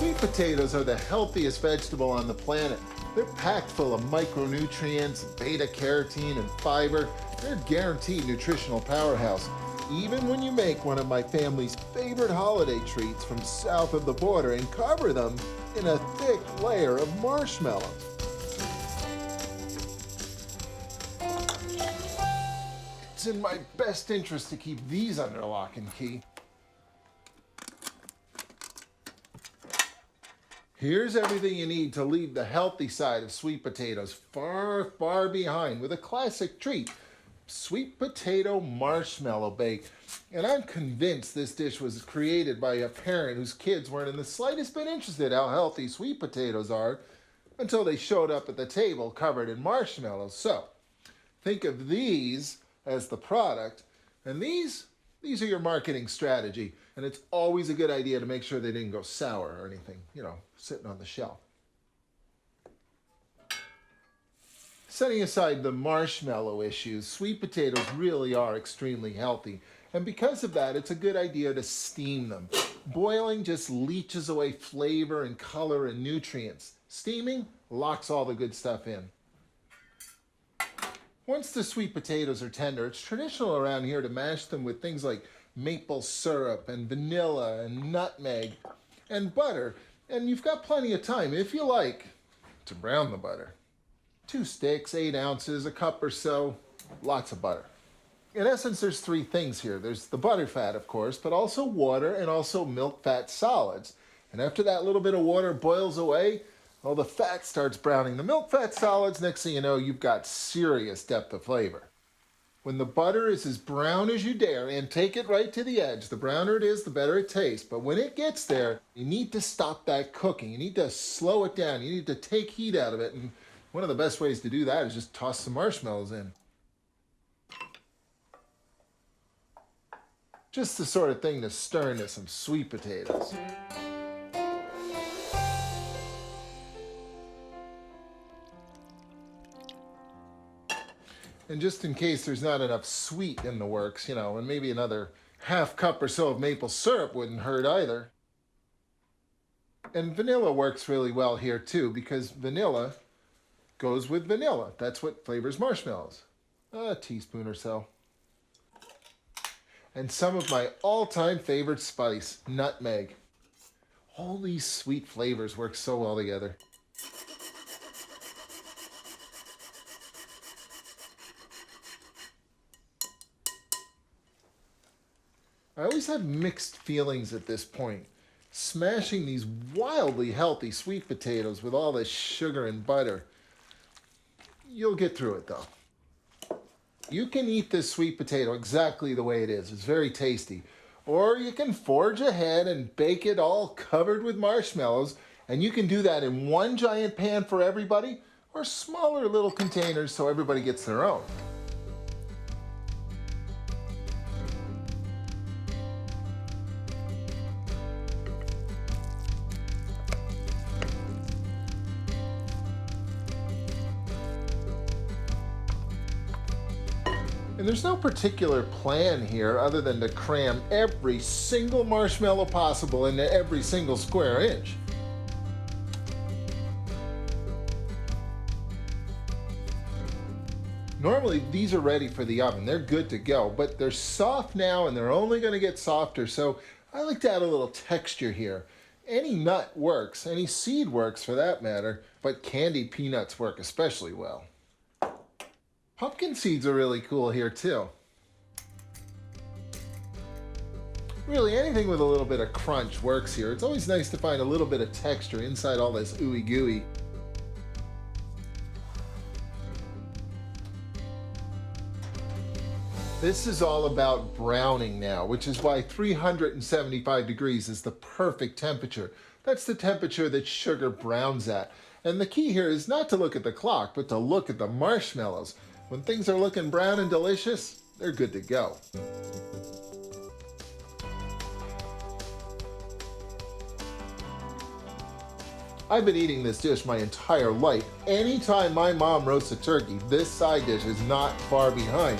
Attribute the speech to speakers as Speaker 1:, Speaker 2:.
Speaker 1: Sweet potatoes are the healthiest vegetable on the planet. They're packed full of micronutrients, beta-carotene, and fiber. They're a guaranteed nutritional powerhouse, even when you make one of my family's favorite holiday treats from south of the border and cover them in a thick layer of marshmallow. It's in my best interest to keep these under lock and key. Here's everything you need to leave the healthy side of sweet potatoes far, far behind with a classic treat, sweet potato marshmallow bake. And I'm convinced this dish was created by a parent whose kids weren't in the slightest bit interested how healthy sweet potatoes are until they showed up at the table covered in marshmallows. So think of these as the product, and these are your marketing strategy. And it's always a good idea to make sure they didn't go sour or anything, sitting on the shelf. Setting aside the marshmallow issues, sweet potatoes really are extremely healthy. And because of that, it's a good idea to steam them. Boiling just leaches away flavor and color and nutrients. Steaming locks all the good stuff in. Once the sweet potatoes are tender, it's traditional around here to mash them with things like maple syrup and vanilla and nutmeg and butter. And you've got plenty of time, if you like, to brown the butter. 2 sticks, 8 ounces, a cup or so, lots of butter. In essence, there's 3 things here. There's the butter fat, of course, but also water and also milk fat solids. And after that little bit of water boils away, well, the fat starts browning the milk fat solids. Next thing you know, you've got serious depth of flavor. When the butter is as brown as you dare, and take it right to the edge, the browner it is, the better it tastes. But when it gets there, you need to stop that cooking. You need to slow it down. You need to take heat out of it. And one of the best ways to do that is just toss some marshmallows in. Just the sort of thing to stir into some sweet potatoes. And just in case there's not enough sweet in the works, and maybe another half cup or so of maple syrup wouldn't hurt either. And vanilla works really well here too, because vanilla goes with vanilla. That's what flavors marshmallows. A teaspoon or so. And some of my all-time favorite spice, nutmeg. All these sweet flavors work so well together. I always have mixed feelings at this point. Smashing these wildly healthy sweet potatoes with all this sugar and butter. You'll get through it though. You can eat this sweet potato exactly the way it is. It's very tasty. Or you can forge ahead and bake it all covered with marshmallows. And you can do that in one giant pan for everybody, or smaller little containers so everybody gets their own. And there's no particular plan here other than to cram every single marshmallow possible into every single square inch. Normally these are ready for the oven. They're good to go, but they're soft now and they're only going to get softer. So I like to add a little texture here. Any nut works, any seed works for that matter, but candied peanuts work especially well. Pumpkin seeds are really cool here too. Really, anything with a little bit of crunch works here. It's always nice to find a little bit of texture inside all this ooey gooey. This is all about browning now, which is why 375 degrees is the perfect temperature. That's the temperature that sugar browns at. And the key here is not to look at the clock, but to look at the marshmallows. When things are looking brown and delicious, they're good to go. I've been eating this dish my entire life. Anytime my mom roasts a turkey, this side dish is not far behind.